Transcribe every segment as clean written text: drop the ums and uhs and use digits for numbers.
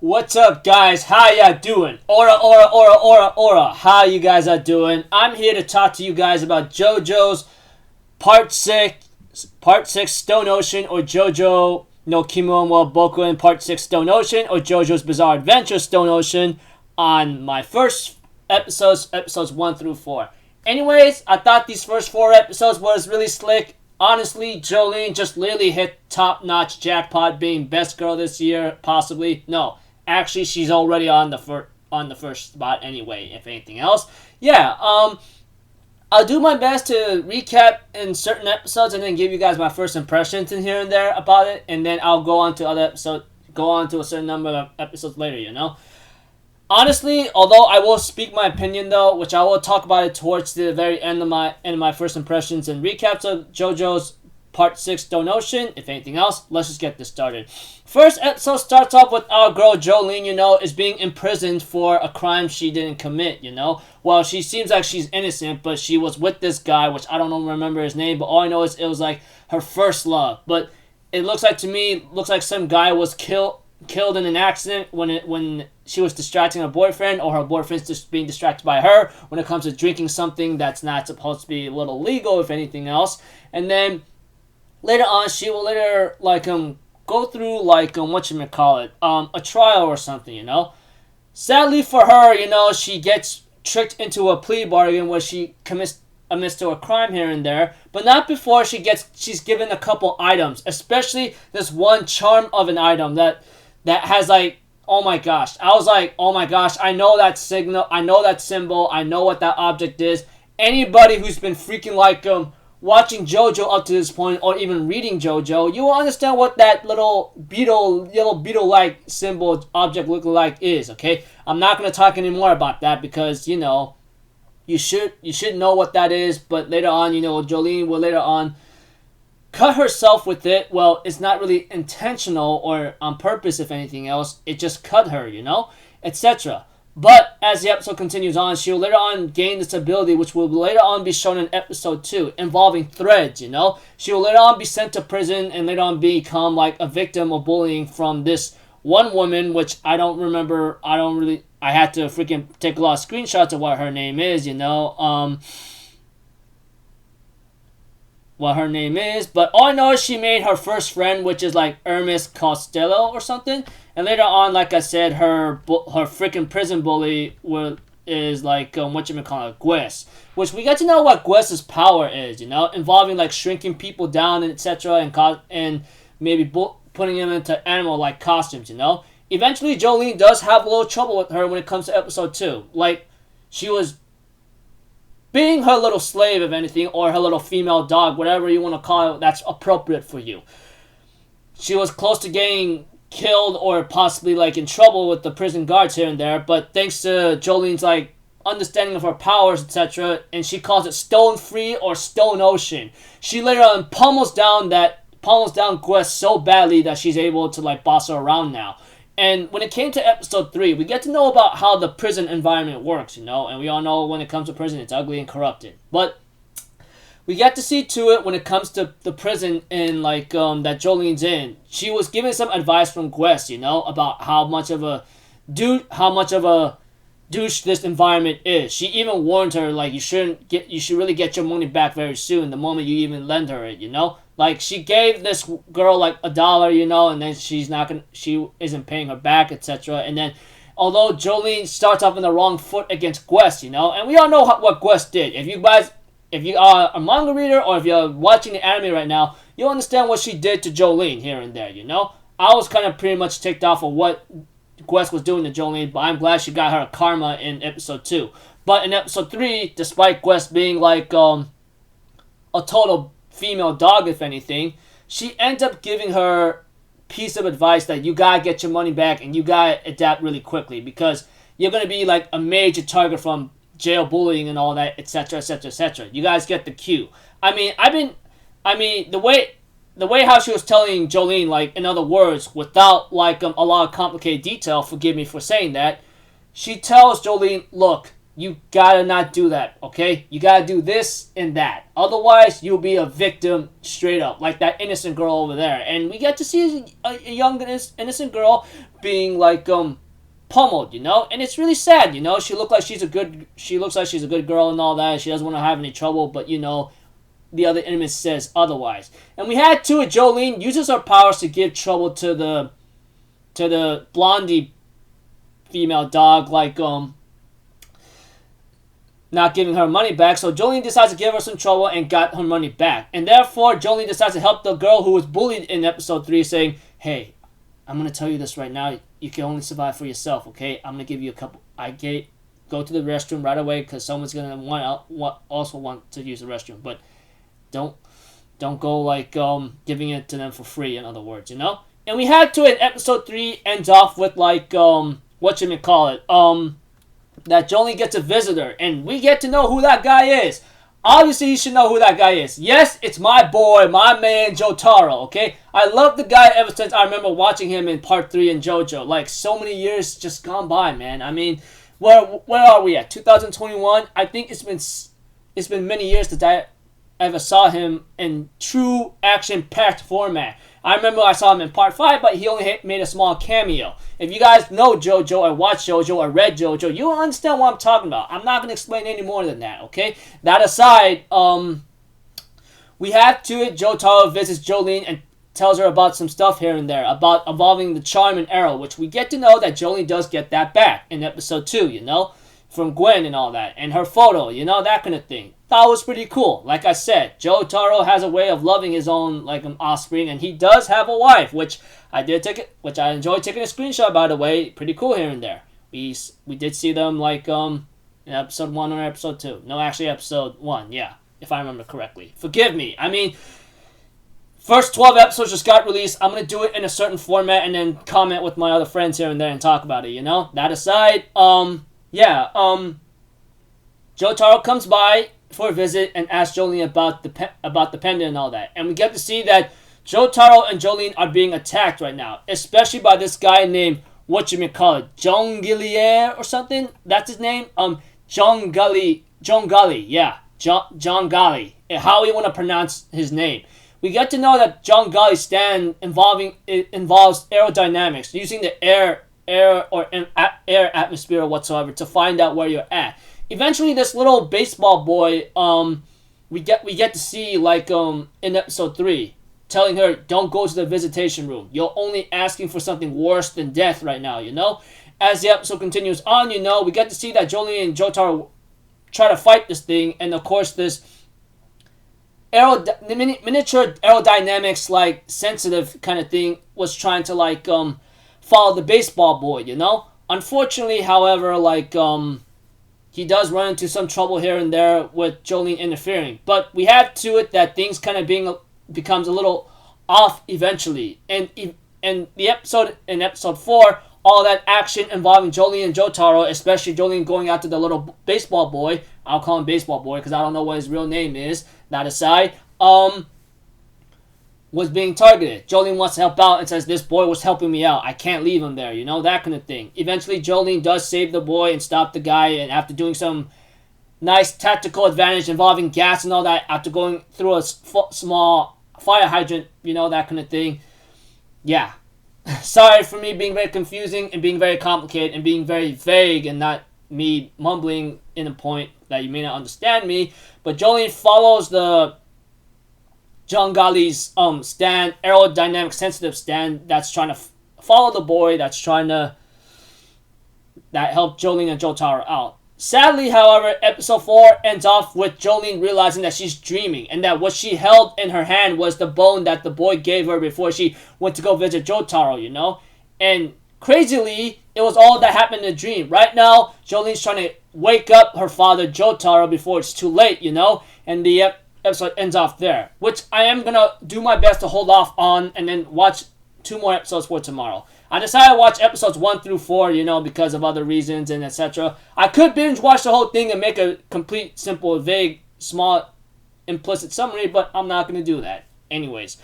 What's up, guys? How ya doing? Ora. How you guys are doing? I'm here to talk to you guys about JoJo's Part 6 Stone Ocean, or JoJo no Kimon Boku Part 6 Stone Ocean, or JoJo's Bizarre Adventure Stone Ocean on my first episodes 1 through 4. Anyways, I thought these first 4 episodes was really slick. Honestly, Jolyne just literally hit top-notch jackpot being best girl this year, possibly. No, actually, she's already on the first spot anyway, if anything else. Yeah, I'll do my best to recap in certain episodes and then give you guys my first impressions in here and there about it, and then I'll go on to a certain number of episodes later, you know? Honestly, although I will speak my opinion though, which I will talk about it towards the very end of my first impressions and recaps of JoJo's Part 6 Stone Ocean. If anything else, let's just get this started. First episode starts off with our girl Jolyne, is being imprisoned for a crime she didn't commit, Well, she seems like she's innocent, but she was with this guy, which I don't remember his name, but all I know is it was like her first love. But it looks like some guy was killed in an accident when she was distracting her boyfriend, or her boyfriend's just being distracted by her when it comes to drinking something that's not supposed to be a little legal, if anything else. And then later on, she will go through a trial or something, Sadly for her, she gets tricked into a plea bargain where she commits to a crime here and there, but not before she's given a couple items, especially this one charm of an item that has oh my gosh. I was like, oh my gosh, I know that signal, I know that symbol, I know what that object is. Anybody who's been freaking watching JoJo up to this point, or even reading JoJo, you will understand what that yellow beetle-like symbol object looking like is, okay? I'm not going to talk anymore about that because, you should know what that is, but later on, Jolyne will later on cut herself with it. Well, it's not really intentional or on purpose, if anything else. It just cut her, etc. But as the episode continues on, she will later on gain this ability, which will later on be shown in episode 2, involving threads, She will later on be sent to prison and later on become a victim of bullying from this one woman, which I don't remember. I had to freaking take a lot of screenshots of what her name is, what her name is, but all I know is she made her first friend, which is Hermes Costello or something, and later on, like I said, her freaking prison bully is Gwess, which we get to know what Gwess's power is, involving shrinking people down and etc. and maybe putting them into animal-like costumes, Eventually, Jolyne does have a little trouble with her when it comes to episode 2. She was being her little slave, if anything, or her little female dog, whatever you want to call it, that's appropriate for you. She was close to getting killed or possibly in trouble with the prison guards here and there, but thanks to Jolyne's understanding of her powers, etc., and she calls it Stone Free or Stone Ocean. She later on pummels down Gwess so badly that she's able to boss her around now. And when it came to episode 3, we get to know about how the prison environment works, and we all know when it comes to prison, it's ugly and corrupted. But we get to see to it when it comes to the prison in that Jolyne's in. She was giving some advice from Gwess, about how much of a douche this environment is. She even warned her you should really get your money back very soon, the moment you even lend her it, she gave this girl $1, and then she isn't paying her back, etc. And then, although Jolyne starts off on the wrong foot against Gwess, and we all know what Gwess did. If you are a manga reader or if you're watching the anime right now, you'll understand what she did to Jolyne here and there, I was kind of pretty much ticked off of what Gwess was doing to Jolyne, but I'm glad she got her karma in episode 2. But in episode 3, despite Gwess being a total female dog, if anything, she ends up giving her piece of advice that you gotta get your money back and you gotta adapt really quickly because you're gonna be a major target from jail bullying and all that, etc., etc., etc. You guys get the cue. The way how she was telling Jolyne, in other words, without a lot of complicated detail, forgive me for saying that, she tells Jolyne, look, you gotta not do that, okay? You gotta do this and that. Otherwise, you'll be a victim straight up, like that innocent girl over there. And we get to see a young innocent girl being like pummeled, you know, and it's really sad, you know. She looks like she's a good girl and all that. She doesn't want to have any trouble, but you know, the other enemy says otherwise. And we had to it. Jolyne uses her powers to give trouble to the blondie female dog, like not giving her money back. So Jolyne decides to give her some trouble and got her money back. And therefore, Jolyne decides to help the girl who was bullied in episode 3, saying, "Hey, I'm gonna tell you this right now. You can only survive for yourself, okay? I'm gonna give you a couple. Go to the restroom right away because someone's gonna also want to use the restroom. But don't go like giving it to them for free. In other words, you know." And we had to in episode 3 ends off with like that Jolyne gets a visitor, and we get to know who that guy is. Obviously, you should know who that guy is. Yes, it's my boy, my man, Jotaro, okay? I love the guy ever since I remember watching him in Part 3 in JoJo. Like, so many years just gone by, man. I mean, where are we at? 2021? I think it's been many years since I ever saw him in true action-packed format. I remember I saw him in Part 5, but he only made a small cameo. If you guys know JoJo or watch JoJo or read JoJo, you will understand what I'm talking about. I'm not going to explain any more than that, okay? That aside, we have to it. Jotaro visits Jolyne and tells her about some stuff here and there, about evolving the charm and arrow, which we get to know that Jolyne does get that back in episode 2, you know? From Gwen and all that, and her photo, you know, that kind of thing. That was pretty cool. Like I said, Jotaro has a way of loving his own like offspring, and he does have a wife, which I enjoyed taking a screenshot, by the way. Pretty cool here and there. We did see them like in episode 1 or episode 2. No, actually episode 1, yeah, if I remember correctly. Forgive me. I mean, first 12 episodes just got released. I'm gonna do it in a certain format and then comment with my other friends here and there and talk about it, you know? That aside, Jotaro comes by for a visit and asks Jolyne about the pendant and all that. And we get to see that Jotaro and Jolyne are being attacked right now, especially by this guy named, Jongilier or something? That's his name? John Gully, yeah. John Gully. How you want to pronounce his name. We get to know that John Gully's stand involves aerodynamics, using the air atmosphere or whatsoever to find out where you're at. Eventually, this little baseball boy, we get to see like in episode 3, telling her, "Don't go to the visitation room. You're only asking for something worse than death right now." You know. As the episode continues on, you know, we get to see that Jolyne and Jotaro try to fight this thing, and of course this miniature aerodynamics like sensitive kind of thing was trying to like follow the baseball boy, you know. Unfortunately, however, like he does run into some trouble here and there with Jolyne interfering. But we have to it that things kind of becomes a little off eventually. And the episode in episode 4, all that action involving Jolyne and Jotaro, especially Jolyne going after the little baseball boy. I'll call him baseball boy because I don't know what his real name is. That aside, was being targeted. Jolyne wants to help out and says, "This boy was helping me out. I can't leave him there," you know, that kind of thing. Eventually, Jolyne does save the boy and stop the guy, and after doing some nice tactical advantage involving gas and all that, after going through a small fire hydrant, you know, that kind of thing. Yeah. Sorry for me being very confusing and being very complicated and being very vague and not me mumbling in a point that you may not understand me. But Jolyne follows the John Gali's stand, aerodynamic sensitive stand that's trying to follow the boy, that helped Jolyne and Jotaro out. Sadly, however, episode 4 ends off with Jolyne realizing that she's dreaming and that what she held in her hand was the bone that the boy gave her before she went to go visit Jotaro, you know? And crazily, it was all that happened in the dream. Right now, Jolyne's trying to wake up her father, Jotaro, before it's too late, you know? And the episode ends off there, which I am going to do my best to hold off on and then watch 2 more episodes for tomorrow. I decided to watch episodes 1 through 4, you know, because of other reasons and etc. I could binge watch the whole thing and make a complete, simple, vague, small, implicit summary, but I'm not going to do that. Anyways,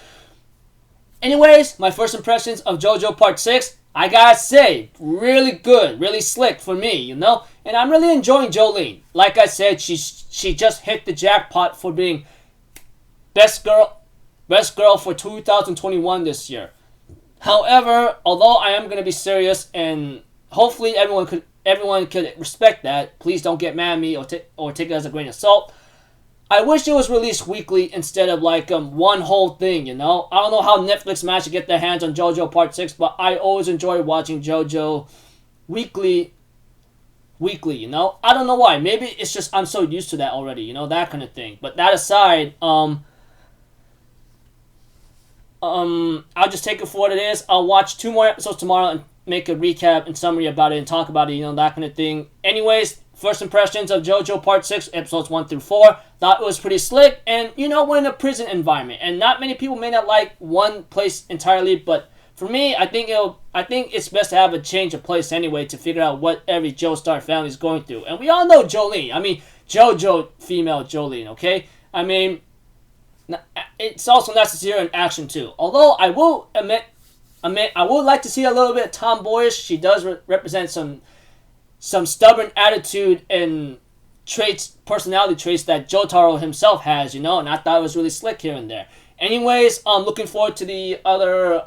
my first impressions of JoJo Part 6, I gotta say, really good, really slick for me, you know? And I'm really enjoying Jolyne. Like I said, she just hit the jackpot for being best girl for 2021 this year. However, although I am gonna be serious, and hopefully everyone could respect that. Please don't get mad at me or take it as a grain of salt. I wish it was released weekly instead of like one whole thing, you know? I don't know how Netflix managed to get their hands on JoJo Part 6, but I always enjoy watching JoJo weekly, you know? I don't know why. Maybe it's just I'm so used to that already, you know, that kind of thing. But that aside, I'll just take it for what it is. I'll watch 2 more episodes tomorrow and make a recap and summary about it and talk about it, you know, that kind of thing. Anyways, first impressions of JoJo Part 6, episodes 1 through 4. Thought it was pretty slick, and, you know, we're in a prison environment, and not many people may not like one place entirely, but for me, I think it's best to have a change of place anyway to figure out what every Joestar family is going through. And we all know Jolyne. I mean, JoJo female Jolyne, okay? I mean, it's also necessary in action too. Although I will admit, I would like to see a little bit of tomboyish. She does represent some stubborn attitude and personality traits that Jotaro himself has, you know, and I thought it was really slick here and there. Anyways, I'm looking forward to the other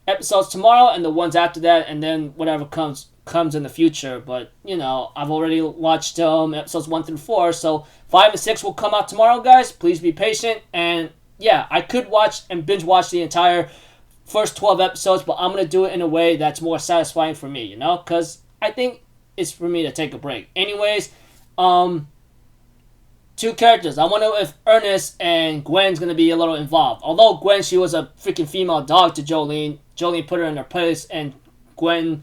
episodes tomorrow and the ones after that, and then whatever comes in the future. But, you know, I've already watched episodes 1 through 4, so 5 and 6 will come out tomorrow, guys. Please be patient. And yeah, I could watch and binge watch the entire first 12 episodes, but I'm going to do it in a way that's more satisfying for me, you know, because I think it's for me to take a break. Anyways, 2 characters. I wonder if Ernest and Gwen's going to be a little involved. Although Gwen, she was a freaking female dog to Jolyne. Jolyne put her in her place, and Gwen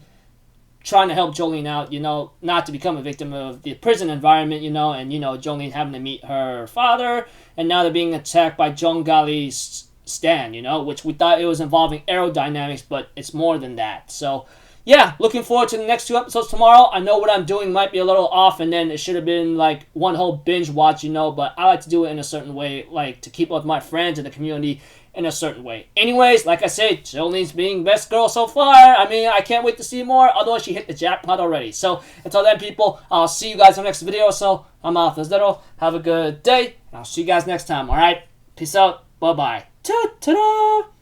trying to help Jolyne out, you know, not to become a victim of the prison environment, you know, and, you know, Jolyne having to meet her father, and now they're being attacked by Jongali's Stan, you know, which we thought it was involving aerodynamics, but it's more than that. So, yeah, looking forward to the next 2 episodes tomorrow. I know what I'm doing might be a little off, and then it should have been like one whole binge watch, you know, but I like to do it in a certain way, like to keep up with my friends and the community in a certain way. Anyways, like I said, Jolyne's being best girl so far. I mean, I can't wait to see more, although she hit the jackpot already. So, until then, people, I'll see you guys in the next video. So, I'm out. Have a good day, and I'll see you guys next time, alright? Peace out. Bye-bye. Ta-ta-da!